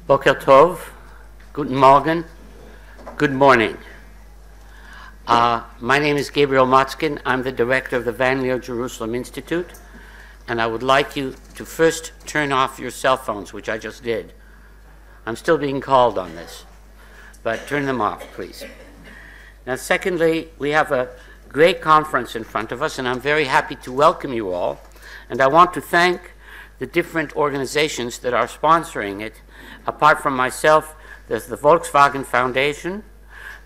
Boker Tov, Guten Morgen, good morning. My name is Gabriel Motzkin. I'm the director of the Van Leer Jerusalem Institute, and I would like you to first turn off your cell phones, which I just did. I'm still being called on this, but turn them off, please. Now, secondly, we have a great conference in front of us, and I'm very happy to welcome you all, and I want to thank the different organizations that are sponsoring it. Apart from myself, there's the Volkswagen Foundation,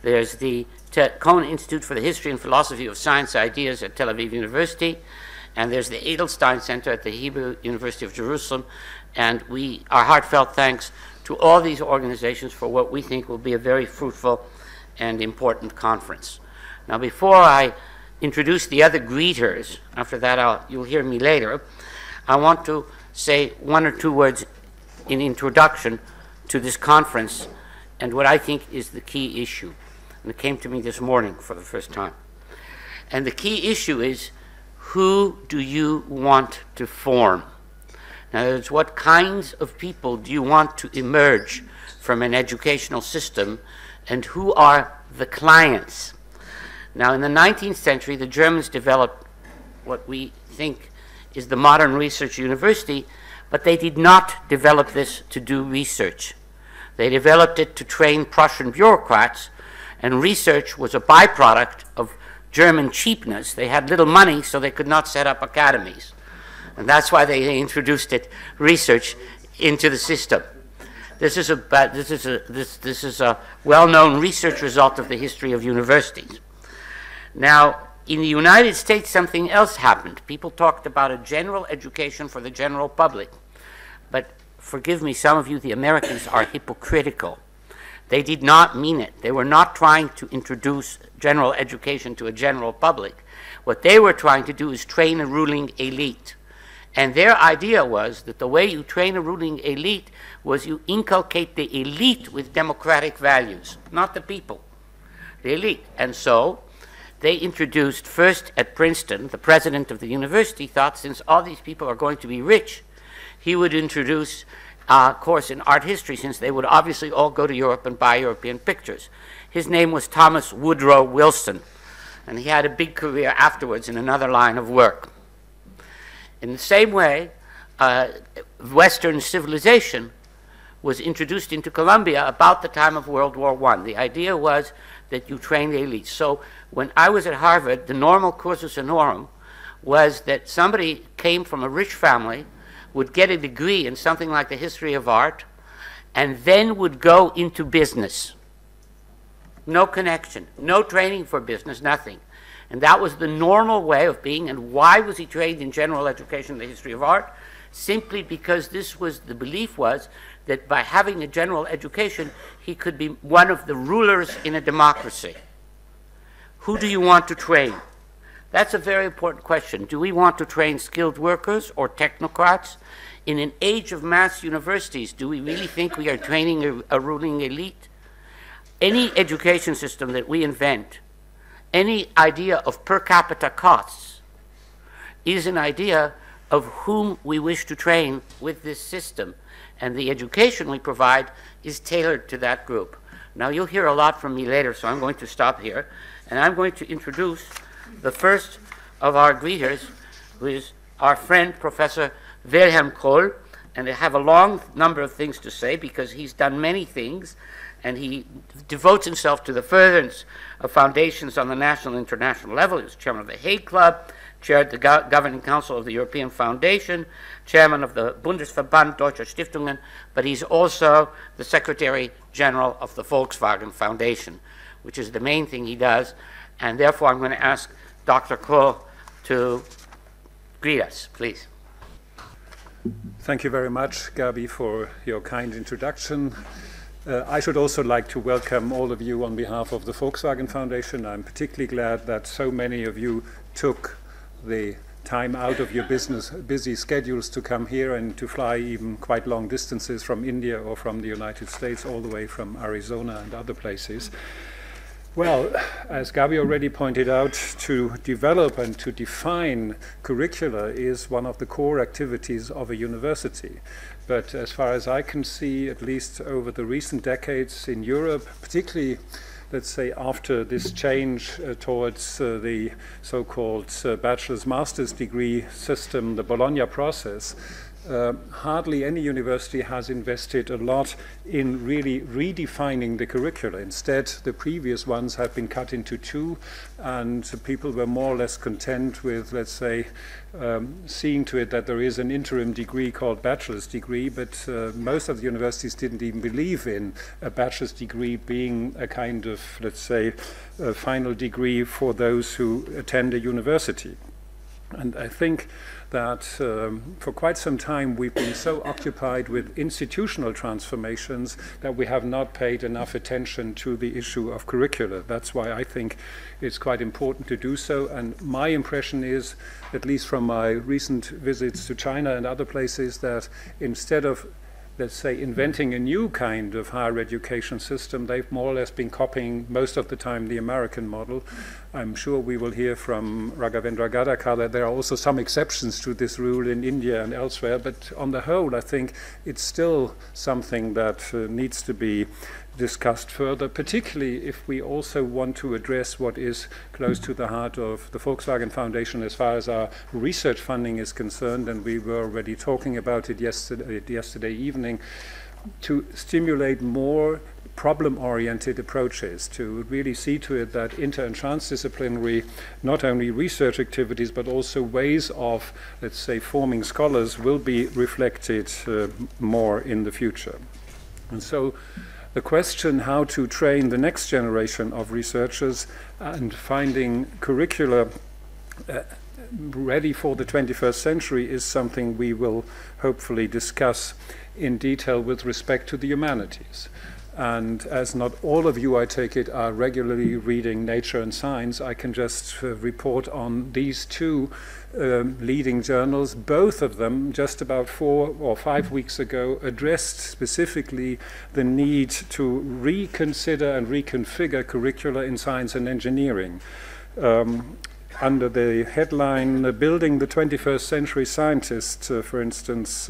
there's the Cohen Institute for the History and Philosophy of Science Ideas at Tel-Aviv University, and there's the Edelstein Center at the Hebrew University of Jerusalem, and our heartfelt thanks to all these organizations for what we think will be a very fruitful and important conference. Now, before I introduce the other greeters, after that you'll hear me later, I want to say one or two words in introduction to this conference and what I think is the key issue. And it came to me this morning for the first time. And the key issue is, who do you want to form? Now, it's what kinds of people do you want to emerge from an educational system, and who are the clients? Now, in the 19th century, the Germans developed what we think is the modern research university, but they did not develop this to do research. They developed it to train Prussian bureaucrats, and research was a byproduct of German cheapness. They had little money, so they could not set up academies. And that's why they introduced research into the system. This is a well-known research result of the history of universities. Now, in the United States, something else happened. People talked about a general education for the general public. But forgive me, some of you, the Americans, are hypocritical. They did not mean it. They were not trying to introduce general education to a general public. What they were trying to do is train a ruling elite. And their idea was that the way you train a ruling elite was you inculcate the elite with democratic values, not the people, the elite. And so they introduced first at Princeton, the president of the university thought, since all these people are going to be rich, he would introduce a course in art history, since they would obviously all go to Europe and buy European pictures. His name was Thomas Woodrow Wilson, and he had a big career afterwards in another line of work. In the same way, Western civilization was introduced into Columbia about the time of World War I. The idea was that you train the elites. So when I was at Harvard, the normal cursus honorum was that somebody came from a rich family, would get a degree in something like the history of art, and then would go into business. No connection, no training for business, nothing. And that was the normal way of being. And why was he trained in general education in the history of art? Simply because the belief was that by having a general education, he could be one of the rulers in a democracy. Who do you want to train? That's a very important question. Do we want to train skilled workers or technocrats? In an age of mass universities, do we really think we are training a ruling elite? Any education system that we invent, any idea of per capita costs, is an idea of whom we wish to train with this system. And the education we provide is tailored to that group. Now, you'll hear a lot from me later, so I'm going to stop here. And I'm going to introduce the first of our greeters, who is our friend, Professor Wilhelm Krull. And I have a long number of things to say because he's done many things, and he devotes himself to the furtherance of foundations on the national and international level. He was chairman of the Hague Club, chaired the governing council of the European Foundation, chairman of the Bundesverband Deutscher Stiftungen, but he's also the Secretary General of the Volkswagen Foundation, which is the main thing he does. And therefore, I'm going to ask Dr. Krull to greet us, please. Thank you very much, Gabi, for your kind introduction. I should also like to welcome all of you on behalf of the Volkswagen Foundation. I'm particularly glad that so many of you took the time out of your busy schedules to come here and to fly even quite long distances from India or from the United States, all the way from Arizona and other places. Well, as Gabriel already pointed out, to develop and to define curricula is one of the core activities of a university. But as far as I can see, at least over the recent decades in Europe, particularly, let's say, after this change towards the so-called bachelor's master's degree system, the Bologna process, hardly any university has invested a lot in really redefining the curricula. Instead, the previous ones have been cut into two, and people were more or less content with, let's say, seeing to it that there is an interim degree called bachelor's degree, but most of the universities didn't even believe in a bachelor's degree being a kind of, let's say, a final degree for those who attend a university. And I think that for quite some time we've been so occupied with institutional transformations that we have not paid enough attention to the issue of curricula. That's why I think it's quite important to do so. And my impression is, at least from my recent visits to China and other places, that instead of, let's say, inventing a new kind of higher education system, they've more or less been copying most of the time the American model. I'm sure we will hear from Raghavendra Gadakar that there are also some exceptions to this rule in India and elsewhere, but on the whole, I think it's still something that needs to be discussed further, particularly if we also want to address what is close to the heart of the Volkswagen Foundation as far as our research funding is concerned, and we were already talking about it yesterday evening, to stimulate more problem-oriented approaches, to really see to it that inter- and transdisciplinary, not only research activities, but also ways of, let's say, forming scholars will be reflected more in the future. And so the question how to train the next generation of researchers and finding curricula ready for the 21st century is something we will hopefully discuss in detail with respect to the humanities. And as not all of you, I take it, are regularly reading Nature and Science, I can just report on these two leading journals. Both of them, just about 4 or 5 weeks ago, addressed specifically the need to reconsider and reconfigure curricula in science and engineering. Under the headline, Building the 21st Century Scientist, for instance,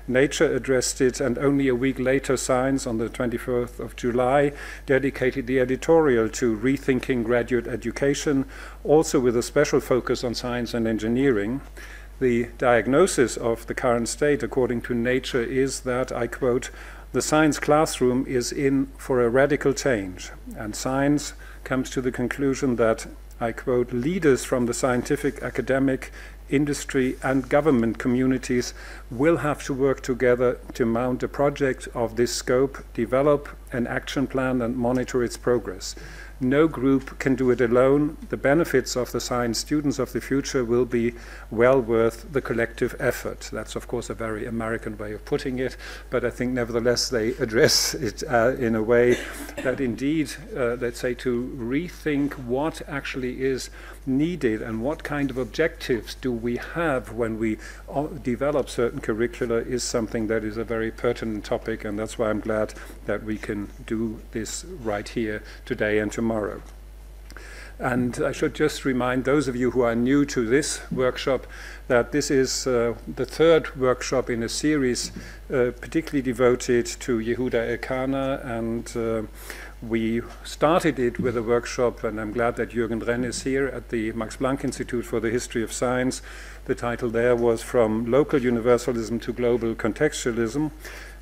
Nature addressed it, and only a week later, Science, on the 24th of July, dedicated the editorial to rethinking graduate education, also with a special focus on science and engineering. The diagnosis of the current state, according to Nature, is that, I quote, "The science classroom is in for a radical change," and Science comes to the conclusion that, I quote, "leaders from the scientific, academic, industry and government communities will have to work together to mount a project of this scope, develop an action plan and monitor its progress. No group can do it alone. The benefits of the science students of the future will be well worth the collective effort." That's, of course, a very American way of putting it, but I think nevertheless they address it in a way that indeed, let's say, to rethink what actually is needed and what kind of objectives do we have when we develop certain curricula is something that is a very pertinent topic, and that's why I'm glad that we can do this right here today and tomorrow. And I should just remind those of you who are new to this workshop that this is the third workshop in a series particularly devoted to Yehuda Elkanah, and we started it with a workshop, and I'm glad that Jürgen Renn is here at the Max Planck Institute for the History of Science. The title there was From Local Universalism to Global Contextualism.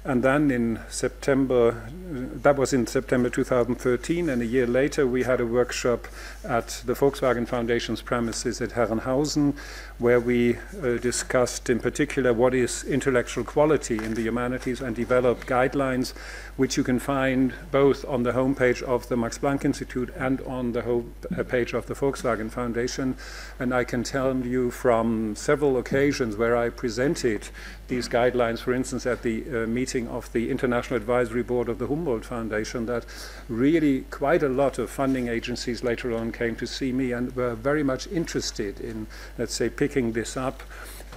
And then in September, that was in September 2013, and a year later we had a workshop at the Volkswagen Foundation's premises at Herrenhausen, where we discussed in particular what is intellectual quality in the humanities and developed guidelines, which you can find both on the homepage of the Max Planck Institute and on the homepage of the Volkswagen Foundation. And I can tell you from several occasions where I presented these guidelines, for instance, at the meeting of the International Advisory Board of the Humboldt Foundation, that really quite a lot of funding agencies later on came to see me and were very much interested in, let's say, picking this up.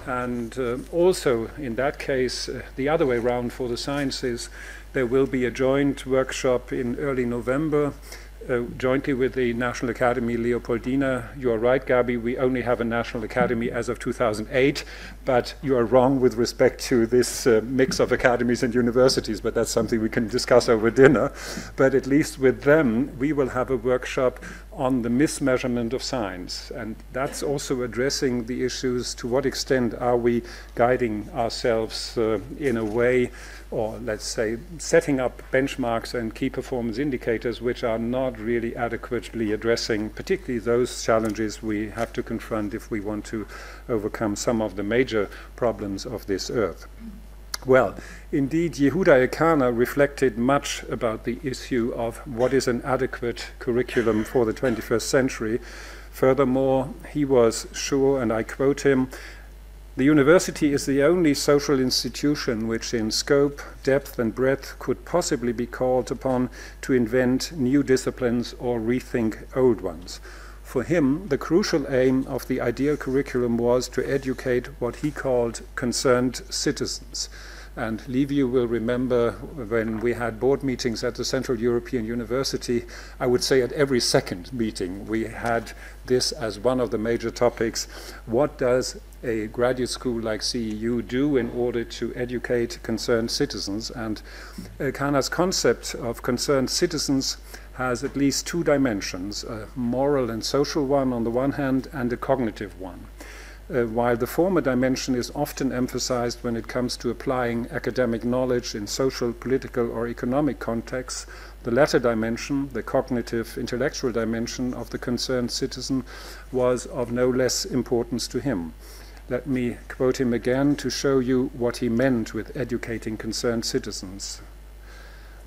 And also, in that case, the other way around for the sciences, there will be a joint workshop in early November jointly with the National Academy Leopoldina. You are right, Gabi, we only have a National Academy as of 2008, but you are wrong with respect to this mix of academies and universities, but that's something we can discuss over dinner. But at least with them, we will have a workshop on the mismeasurement of science, and that's also addressing the issues: to what extent are we guiding ourselves in a way, or let's say setting up benchmarks and key performance indicators which are not really adequately addressing particularly those challenges we have to confront if we want to overcome some of the major problems of this earth. Well, indeed, Yehuda Elkanah reflected much about the issue of what is an adequate curriculum for the 21st century. Furthermore, he was sure, and I quote him, "The university is the only social institution which in scope, depth and breadth could possibly be called upon to invent new disciplines or rethink old ones." For him, the crucial aim of the ideal curriculum was to educate what he called concerned citizens. And Liviu will remember when we had board meetings at the Central European University, I would say at every second meeting we had this as one of the major topics. What does a graduate school like CEU do in order to educate concerned citizens? And Elkanah's concept of concerned citizens has at least two dimensions, a moral and social one on the one hand and a cognitive one. While the former dimension is often emphasized when it comes to applying academic knowledge in social, political, or economic contexts, the latter dimension, the cognitive, intellectual dimension of the concerned citizen, was of no less importance to him. Let me quote him again to show you what he meant with educating concerned citizens.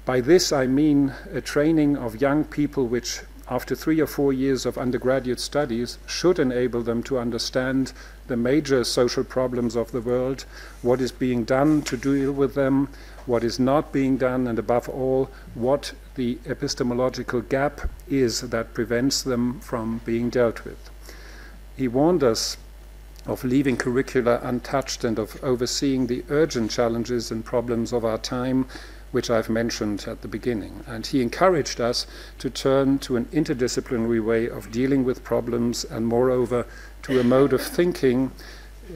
"By this I mean a training of young people which, after 3 or 4 years of undergraduate studies, should enable them to understand the major social problems of the world, what is being done to deal with them, what is not being done, and above all, what the epistemological gap is that prevents them from being dealt with." He warned us of leaving curricula untouched and of overseeing the urgent challenges and problems of our time, which I've mentioned at the beginning. And he encouraged us to turn to an interdisciplinary way of dealing with problems, and moreover to a mode of thinking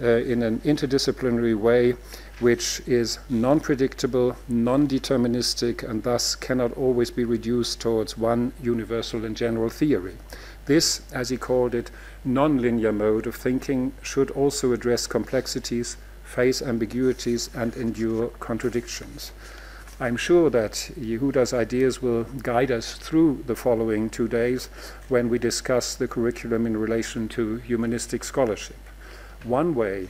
in an interdisciplinary way which is non-predictable, non-deterministic, and thus cannot always be reduced towards one universal and general theory. This, as he called it, non-linear mode of thinking should also address complexities, face ambiguities, and endure contradictions. I'm sure that Yehuda's ideas will guide us through the following 2 days when we discuss the curriculum in relation to humanistic scholarship. One way,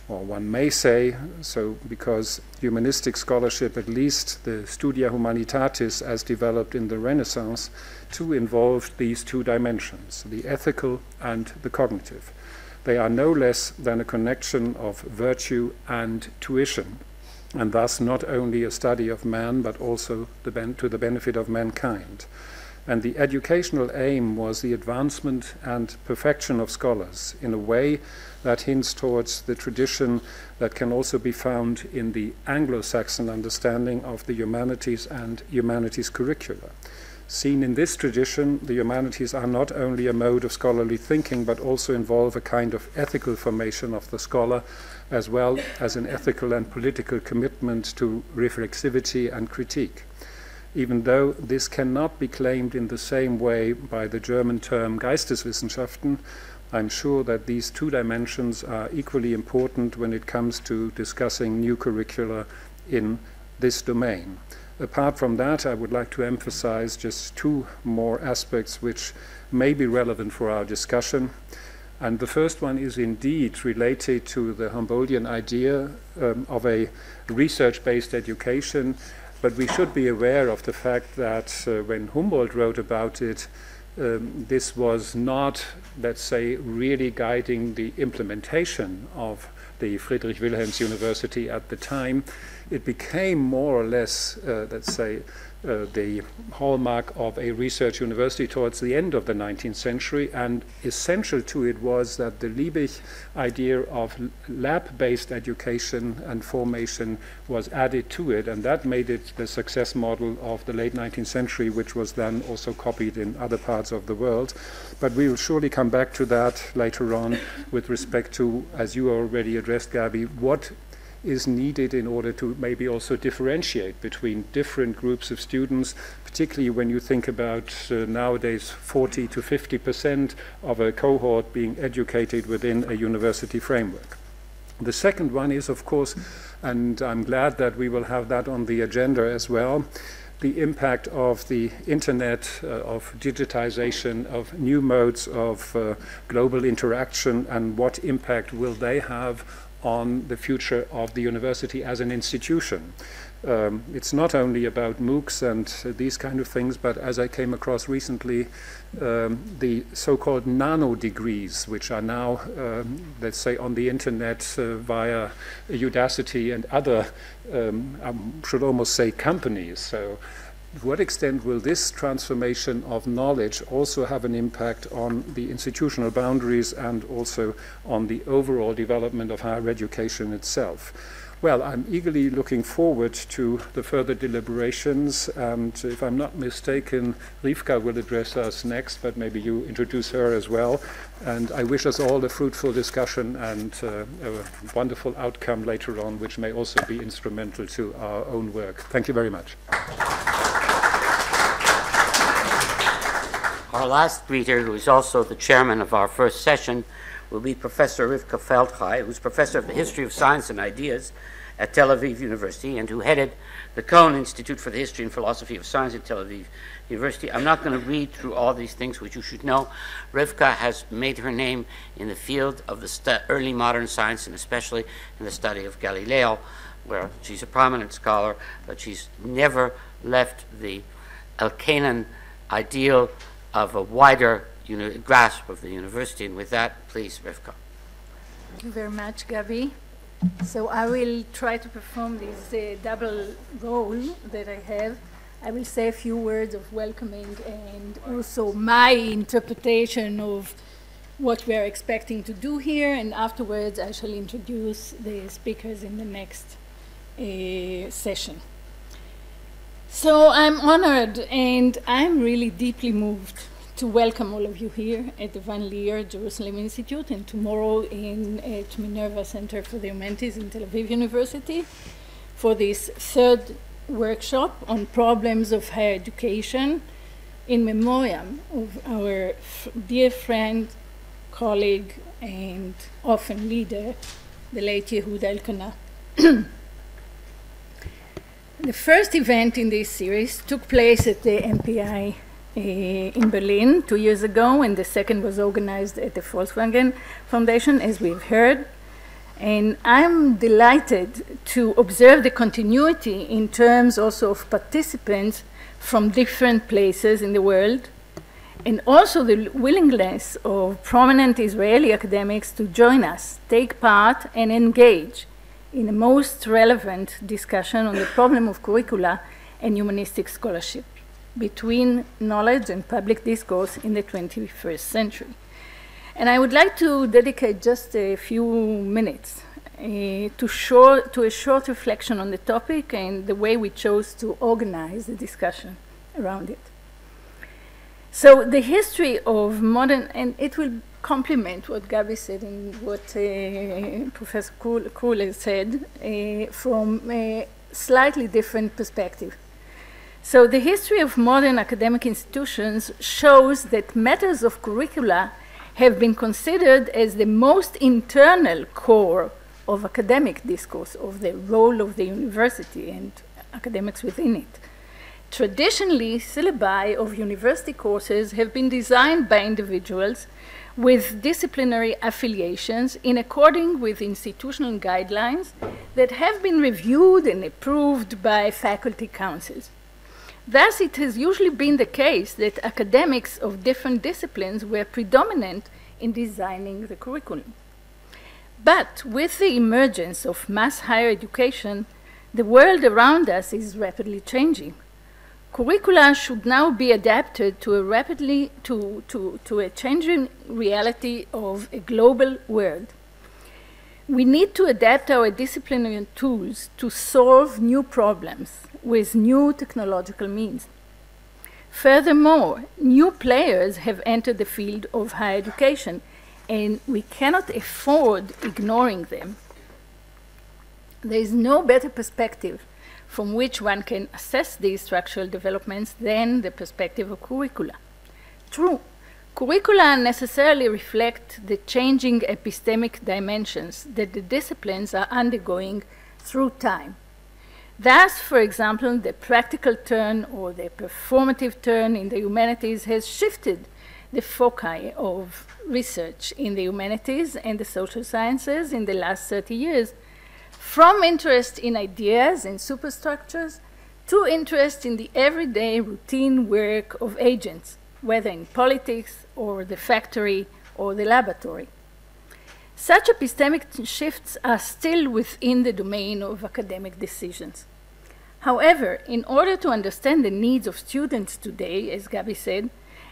or one may say, so because humanistic scholarship, at least the Studia Humanitatis as developed in the Renaissance, too involved these two dimensions, the ethical and the cognitive. They are no less than a connection of virtue and tuition, and thus not only a study of man, but also to the benefit of mankind. And the educational aim was the advancement and perfection of scholars in a way that hints towards the tradition that can also be found in the Anglo-Saxon understanding of the humanities and humanities curricula. Seen in this tradition, the humanities are not only a mode of scholarly thinking, but also involve a kind of ethical formation of the scholar, as well as an ethical and political commitment to reflexivity and critique. Even though this cannot be claimed in the same way by the German term Geisteswissenschaften, I'm sure that these two dimensions are equally important when it comes to discussing new curricula in this domain. Apart from that, I would like to emphasize just two more aspects which may be relevant for our discussion. And the first one is indeed related to the Humboldtian idea of a research-based education, but we should be aware of the fact that when Humboldt wrote about it, this was not, let's say, really guiding the implementation of the Friedrich Wilhelms University at the time. It became more or less, let's say, the hallmark of a research university towards the end of the 19th century, and essential to it was that the Liebig idea of lab-based education and formation was added to it, and that made it the success model of the late 19th century, which was then also copied in other parts of the world. But we will surely come back to that later on with respect to, as you already addressed, Gabi, what is needed in order to maybe also differentiate between different groups of students, particularly when you think about nowadays 40 to 50% of a cohort being educated within a university framework. The second one is, of course, and I'm glad that we will have that on the agenda as well, the impact of the internet, of digitization, of new modes of global interaction, and what impact will they have on the future of the university as an institution. It's not only about MOOCs and these kind of things, but as I came across recently, the so-called nano degrees, which are now, let's say, on the internet via Udacity and other, I should almost say, companies. So to what extent will this transformation of knowledge also have an impact on the institutional boundaries and also on the overall development of higher education itself? Well, I'm eagerly looking forward to the further deliberations, and if I'm not mistaken, Rivka will address us next, but maybe you introduce her as well. And I wish us all a fruitful discussion and a wonderful outcome later on, which may also be instrumental to our own work. Thank you very much. Our last greeter, who is also the chairman of our first session, will be Professor Rivka Feldhay, who's Professor of the History of Science and Ideas at Tel-Aviv University and who headed the Cohn Institute for the History and Philosophy of Science at Tel-Aviv University. I'm not going to read through all these things which you should know. Rivka has made her name in the field of the early modern science, and especially in the study of Galileo, where she's a prominent scholar, but she's never left the Elkanan ideal of a wider grasp of the university. And with that, please, Rivka. Thank you very much, Gabi. So I will try to perform this double role that I have. I will say a few words of welcoming and also my interpretation of what we are expecting to do here, and afterwards I shall introduce the speakers in the next session. So I'm honored and I'm really deeply moved to welcome all of you here at the Van Leer Jerusalem Institute, and tomorrow at Minerva Center for the Humanities in Tel Aviv University for this third workshop on problems of higher education in memoriam of our dear friend, colleague, and often leader, the late Yehuda Elkanah. The first event in this series took place at the MPI in Berlin 2 years ago, and the second was organized at the Volkswagen Foundation, as we've heard. And I'm delighted to observe the continuity in terms also of participants from different places in the world, and also the willingness of prominent Israeli academics to join us, take part, and engage in the most relevant discussion on the problem of curricula and humanistic scholarship between knowledge and public discourse in the 21st century. And I would like to dedicate just a few minutes to a short reflection on the topic and the way we chose to organize the discussion around it. So the history of modern, and it will complement what Gabi said and what Professor Krull has said from a slightly different perspective. So the history of modern academic institutions shows that matters of curricula have been considered as the most internal core of academic discourse, of the role of the university and academics within it. Traditionally, syllabi of university courses have been designed by individuals with disciplinary affiliations in accordance with institutional guidelines that have been reviewed and approved by faculty councils. Thus, it has usually been the case that academics of different disciplines were predominant in designing the curriculum. But with the emergence of mass higher education, the world around us is rapidly changing. Curricula should now be adapted to a changing reality of a global world. We need to adapt our disciplinary tools to solve new problems with new technological means. Furthermore, new players have entered the field of higher education, and we cannot afford ignoring them. There is no better perspective from which one can assess these structural developments than the perspective of curricula. True, curricula necessarily reflect the changing epistemic dimensions that the disciplines are undergoing through time. Thus, for example, the practical turn or the performative turn in the humanities has shifted the foci of research in the humanities and the social sciences in the last 30 years, from interest in ideas and superstructures to interest in the everyday routine work of agents, whether in politics or the factory or the laboratory. Such epistemic shifts are still within the domain of academic decisions. However, in order to understand the needs of students today, as Gabi said,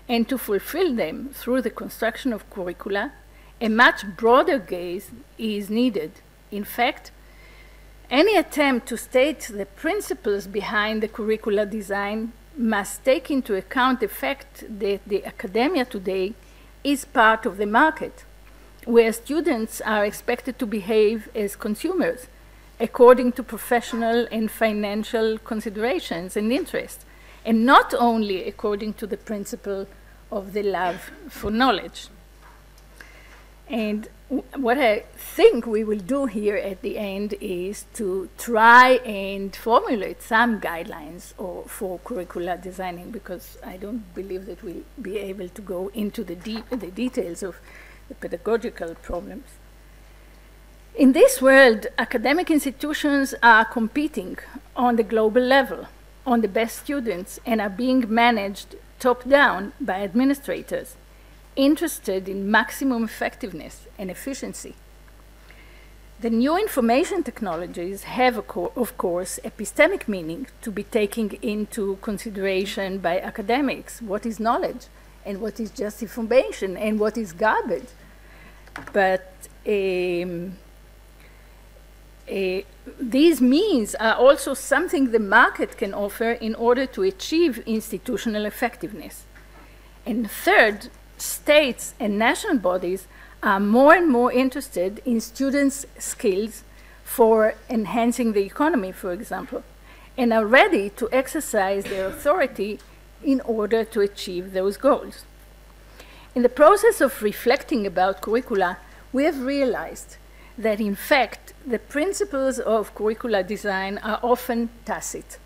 and to fulfill them through the construction of curricula, a much broader gaze is needed. In fact, any attempt to state the principles behind the curricula design must take into account the fact that the academia today is part of the market, where students are expected to behave as consumers according to professional and financial considerations and interests, and not only according to the principle of the love for knowledge. And what I think we will do here at the end is to try and formulate some guidelines for curricula designing, because I don't believe that we'll be able to go into the details of the pedagogical problems. In this world, academic institutions are competing on the global level on the best students and are being managed top-down by administrators interested in maximum effectiveness and efficiency. The new information technologies have, of course, epistemic meaning to be taken into consideration by academics. What is knowledge, and what is just information, and what is garbage? But these means are also something the market can offer in order to achieve institutional effectiveness. And third, states and national bodies are more and more interested in students' skills for enhancing the economy, for example, and are ready to exercise their authority in order to achieve those goals. In the process of reflecting about curricula, we have realized that, in fact, the principles of curricula design are often tacit.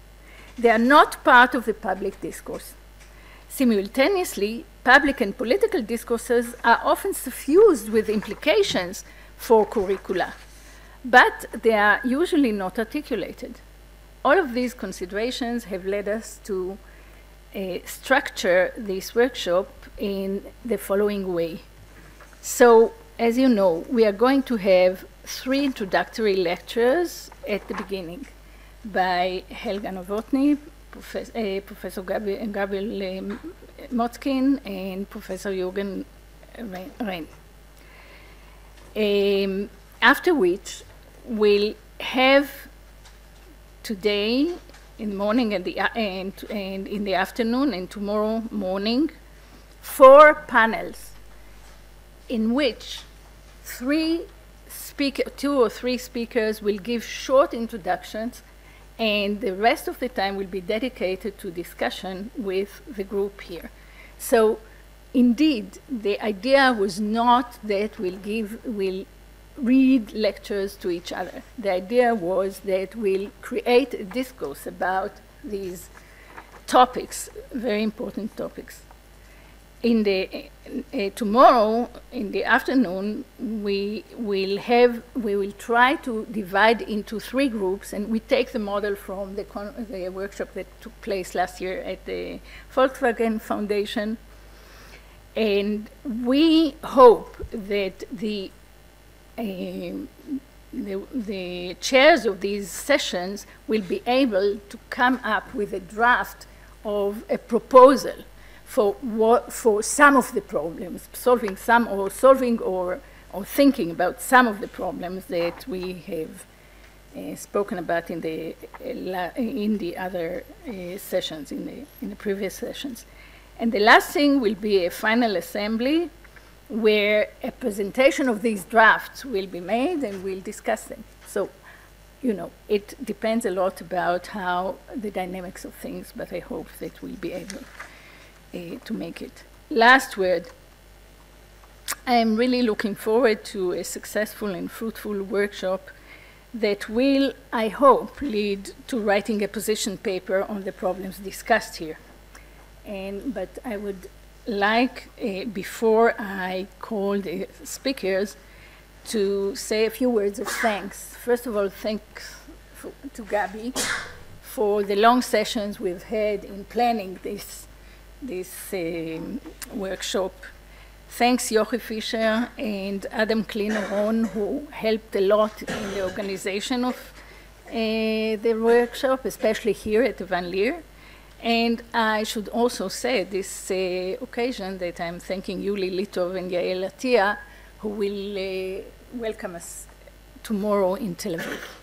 They are not part of the public discourse. Simultaneously, public and political discourses are often suffused with implications for curricula, but they are usually not articulated. All of these considerations have led us to structure this workshop in the following way. So, as you know, we are going to have 3 introductory lectures at the beginning by Helga Novotny, Professor Gabriel Motzkin, and Professor Jürgen Rein. After which, we'll have today in the morning and in the afternoon and tomorrow morning 4 panels in which 2 or 3 speakers will give short introductions, and the rest of the time will be dedicated to discussion with the group here. So indeed, the idea was not that we'll read lectures to each other. The idea was that we'll create a discourse about these topics, very important topics. In the tomorrow in the afternoon, we will try to divide into 3 groups, and we take the model from the workshop that took place last year at the Volkswagen Foundation, and we hope that the chairs of these sessions will be able to come up with a draft of a proposal for some of the problems, solving or thinking about some of the problems that we have spoken about in the other sessions, in the previous sessions. And the last thing will be a final assembly where a presentation of these drafts will be made and we'll discuss them. So, you know, it depends a lot about how the dynamics of things, but I hope that we'll be able to make it. Last word, I'm really looking forward to a successful and fruitful workshop that will, I hope, lead to writing a position paper on the problems discussed here. But I would like, before I call the speakers, to say a few words of thanks. First of all, thanks to Gabi for the long sessions we've had in planning this workshop. Thanks Yochi Fischer and Adam Klineron, who helped a lot in the organization of the workshop, especially here at the Van Leer. And I should also say at this occasion that I'm thanking Yuli Litov and Yael Atia, who will welcome us tomorrow in Tel Aviv.